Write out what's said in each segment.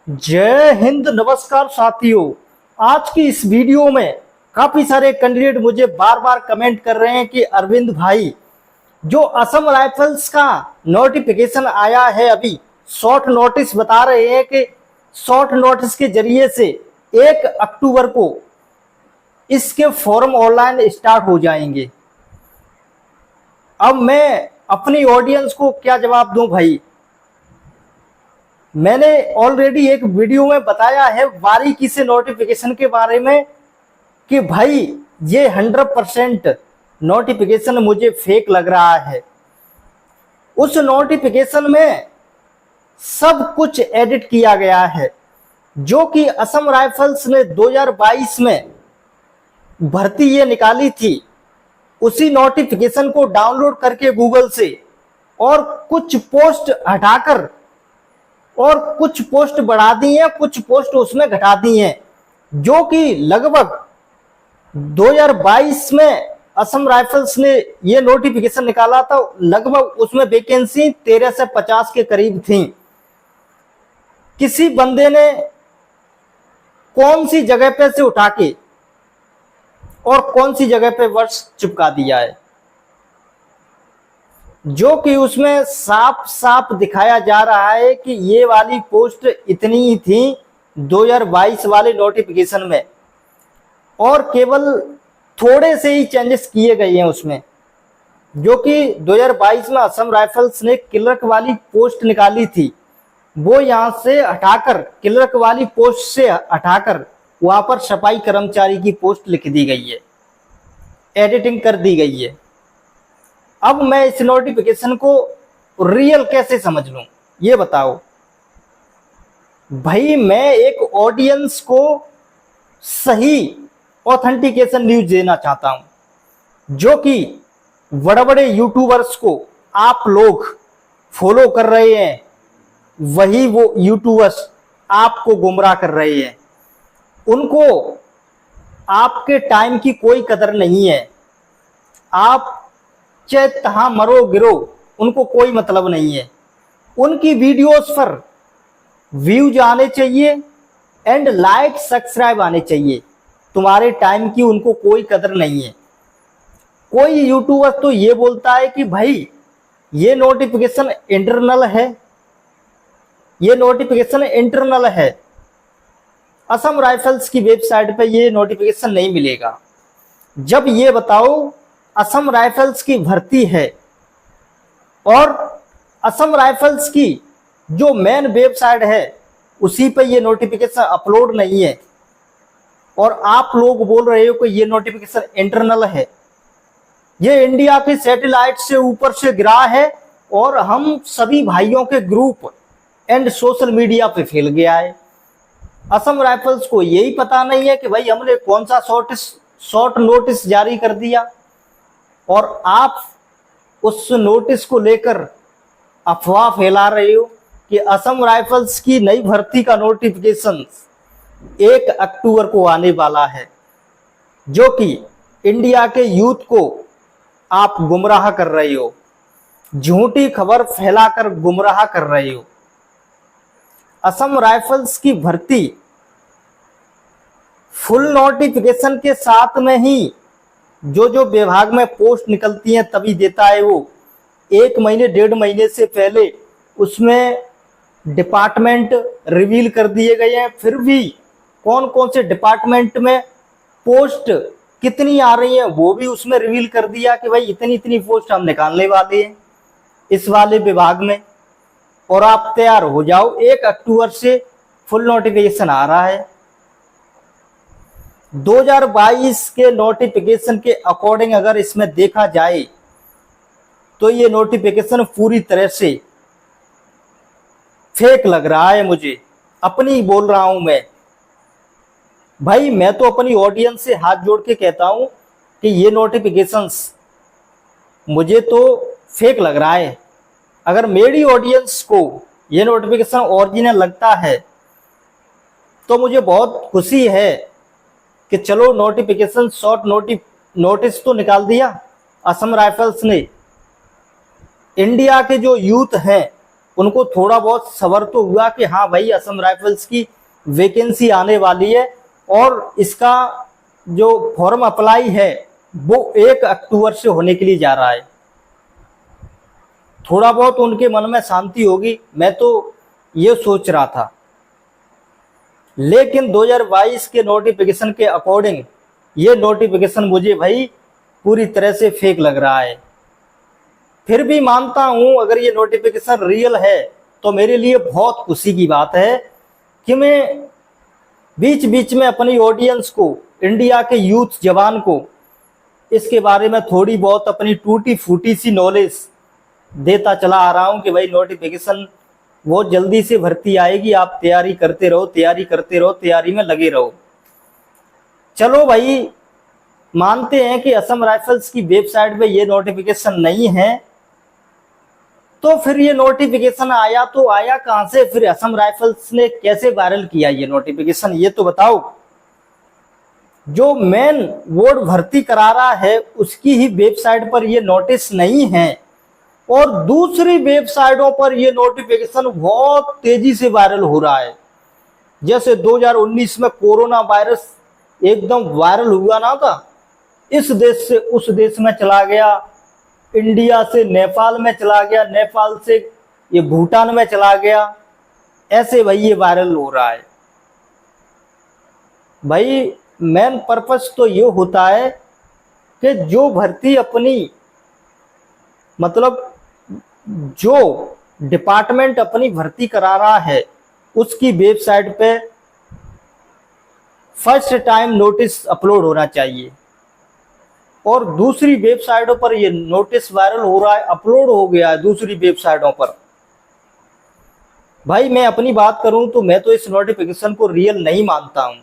जय हिंद। नमस्कार साथियों, आज की इस वीडियो में काफी सारे कैंडिडेट मुझे बार बार कमेंट कर रहे हैं कि अरविंद भाई, जो असम राइफल्स का नोटिफिकेशन आया है, अभी शॉर्ट नोटिस बता रहे हैं कि शॉर्ट नोटिस के जरिए से 1 अक्टूबर को इसके फॉर्म ऑनलाइन स्टार्ट हो जाएंगे। अब मैं अपनी ऑडियंस को क्या जवाब दूं भाई। मैंने ऑलरेडी एक वीडियो में बताया है बारीकी से नोटिफिकेशन के बारे में कि भाई ये 100% नोटिफिकेशन मुझे फेक लग रहा है। उस नोटिफिकेशन में सब कुछ एडिट किया गया है, जो कि असम राइफल्स ने 2022 में भर्ती ये निकाली थी। उसी नोटिफिकेशन को डाउनलोड करके गूगल से और कुछ पोस्ट हटाकर और कुछ पोस्ट बढ़ा दी हैं, कुछ पोस्ट उसमें घटा दी हैं, जो कि लगभग 2022 में असम राइफल्स ने ये नोटिफिकेशन निकाला था। लगभग उसमें वैकेंसी 13 से 50 के करीब थी। किसी बंदे ने कौन सी जगह पे से उठा के और कौन सी जगह पे वर्ष चिपका दिया है, जो कि उसमें साफ साफ दिखाया जा रहा है कि ये वाली पोस्ट इतनी ही थी 2022 वाले नोटिफिकेशन में, और केवल थोड़े से ही चेंजेस किए गए हैं उसमें। जो कि 2022 में असम राइफल्स ने क्लर्क वाली पोस्ट निकाली थी, वो यहां से हटाकर, क्लर्क वाली पोस्ट से हटाकर वहां पर सफाई कर्मचारी की पोस्ट लिख दी गई है, एडिटिंग कर दी गई है। अब मैं इस नोटिफिकेशन को रियल कैसे समझ लूं, ये बताओ भाई। मैं एक ऑडियंस को सही ऑथेंटिकेशन न्यूज देना चाहता हूं, जो कि बड़े बड़े यूट्यूबर्स को आप लोग फॉलो कर रहे हैं, वही वो यूट्यूबर्स आपको गुमराह कर रहे हैं। उनको आपके टाइम की कोई कदर नहीं है। आप चाहे तहां मरो गिरो, उनको कोई मतलब नहीं है। उनकी वीडियोस पर व्यूज आने चाहिए एंड लाइक सब्सक्राइब आने चाहिए। तुम्हारे टाइम की उनको कोई कदर नहीं है। कोई यूट्यूबर तो ये बोलता है कि भाई ये नोटिफिकेशन इंटरनल है, ये नोटिफिकेशन इंटरनल है। असम राइफल्स की वेबसाइट पे ये नोटिफिकेशन नहीं मिलेगा। जब ये बताओ असम राइफल्स की भर्ती है और असम राइफल्स की जो मेन वेबसाइट है उसी पे ये नोटिफिकेशन अपलोड नहीं है, और आप लोग बोल रहे हो कि ये नोटिफिकेशन इंटरनल है। ये इंडिया के सैटेलाइट से ऊपर से गिरा है और हम सभी भाइयों के ग्रुप एंड सोशल मीडिया पे फैल गया है। असम राइफल्स को यही पता नहीं है कि भाई हमने कौन सा शॉर्ट नोटिस जारी कर दिया, और आप उस नोटिस को लेकर अफवाह फैला रहे हो कि असम राइफल्स की नई भर्ती का नोटिफिकेशन 1 अक्टूबर को आने वाला है, जो कि इंडिया के यूथ को आप गुमराह कर रहे हो, झूठी खबर फैलाकर गुमराह कर रहे हो। असम राइफल्स की भर्ती फुल नोटिफिकेशन के साथ में ही जो विभाग में पोस्ट निकलती हैं तभी देता है वो। 1 महीने 1.5 महीने से पहले उसमें डिपार्टमेंट रिवील कर दिए गए हैं। फिर भी कौन कौन से डिपार्टमेंट में पोस्ट कितनी आ रही है वो भी उसमें रिवील कर दिया कि भाई इतनी इतनी पोस्ट हम निकालने वाले हैं इस वाले विभाग में, और आप तैयार हो जाओ, 1 अक्टूबर से फुल नोटिफिकेशन आ रहा है। 2022 के नोटिफिकेशन के अकॉर्डिंग अगर इसमें देखा जाए तो ये नोटिफिकेशन पूरी तरह से फेक लग रहा है। मुझे अपनी बोल रहा हूं मैं भाई। मैं तो अपनी ऑडियंस से हाथ जोड़ के कहता हूं कि ये नोटिफिकेशंस मुझे तो फेक लग रहा है। अगर मेरी ऑडियंस को ये नोटिफिकेशन ओरिजिनल लगता है तो मुझे बहुत खुशी है कि चलो नोटिफिकेशन शॉर्ट नोटिस तो निकाल दिया असम राइफल्स ने। इंडिया के जो यूथ हैं उनको थोड़ा बहुत सब्र तो हुआ कि हाँ भाई असम राइफल्स की वैकेंसी आने वाली है और इसका जो फॉर्म अप्लाई है वो 1 अक्टूबर से होने के लिए जा रहा है। थोड़ा बहुत उनके मन में शांति होगी, मैं तो ये सोच रहा था। लेकिन 2022 के नोटिफिकेशन के अकॉर्डिंग ये नोटिफिकेशन मुझे भाई पूरी तरह से फेक लग रहा है। फिर भी मानता हूं अगर ये नोटिफिकेशन रियल है तो मेरे लिए बहुत खुशी की बात है कि मैं बीच बीच में अपनी ऑडियंस को, इंडिया के यूथ जवान को इसके बारे में थोड़ी बहुत अपनी टूटी फूटी सी नॉलेज देता चला आ रहा हूं कि भाई नोटिफिकेशन बहुत जल्दी से भर्ती आएगी, आप तैयारी करते रहो, तैयारी करते रहो, तैयारी में लगे रहो। चलो भाई मानते हैं कि असम राइफल्स की वेबसाइट पे ये नोटिफिकेशन नहीं है, तो फिर ये नोटिफिकेशन आया तो आया कहां से? फिर असम राइफल्स ने कैसे वायरल किया ये नोटिफिकेशन, ये तो बताओ। जो मेन बोर्ड भर्ती करा रहा है उसकी ही वेबसाइट पर ये नोटिस नहीं है और दूसरी वेबसाइटों पर ये नोटिफिकेशन बहुत तेजी से वायरल हो रहा है। जैसे 2019 में कोरोना वायरस एकदम वायरल हुआ ना था, इस देश से उस देश में चला गया, इंडिया से नेपाल में चला गया, नेपाल से ये भूटान में चला गया, ऐसे भाई ये वायरल हो रहा है। भाई मेन पर्पस तो ये होता है कि जो भर्ती अपनी मतलब जो डिपार्टमेंट अपनी भर्ती करा रहा है उसकी वेबसाइट पे फर्स्ट टाइम नोटिस अपलोड होना चाहिए और दूसरी वेबसाइटों पर ये नोटिस वायरल हो रहा है, अपलोड हो गया है दूसरी वेबसाइटों पर। भाई मैं अपनी बात करूं तो मैं तो इस नोटिफिकेशन को रियल नहीं मानता हूं।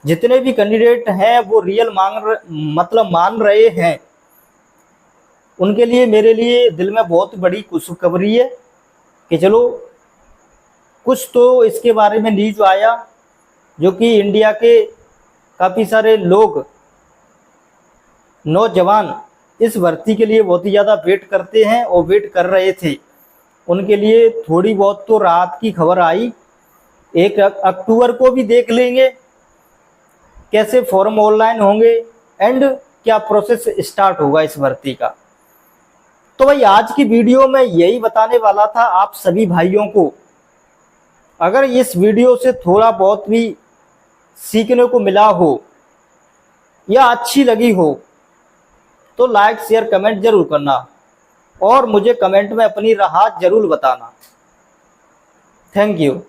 जितने भी कैंडिडेट हैं वो रियल मान रहे हैं, उनके लिए मेरे लिए दिल में बहुत बड़ी खुशखबरी है कि चलो कुछ तो इसके बारे में न्यूज आया, जो कि इंडिया के काफ़ी सारे लोग, नौजवान इस भर्ती के लिए बहुत ही ज़्यादा वेट करते हैं और वेट कर रहे थे। उनके लिए थोड़ी बहुत तो राहत की खबर आई। 1 अक्टूबर को भी देख लेंगे कैसे फॉर्म ऑनलाइन होंगे एंड क्या प्रोसेस स्टार्ट होगा इस भर्ती का। तो भाई आज की वीडियो में यही बताने वाला था आप सभी भाइयों को। अगर इस वीडियो से थोड़ा बहुत भी सीखने को मिला हो या अच्छी लगी हो तो लाइक शेयर कमेंट जरूर करना और मुझे कमेंट में अपनी राय जरूर बताना। Thank you.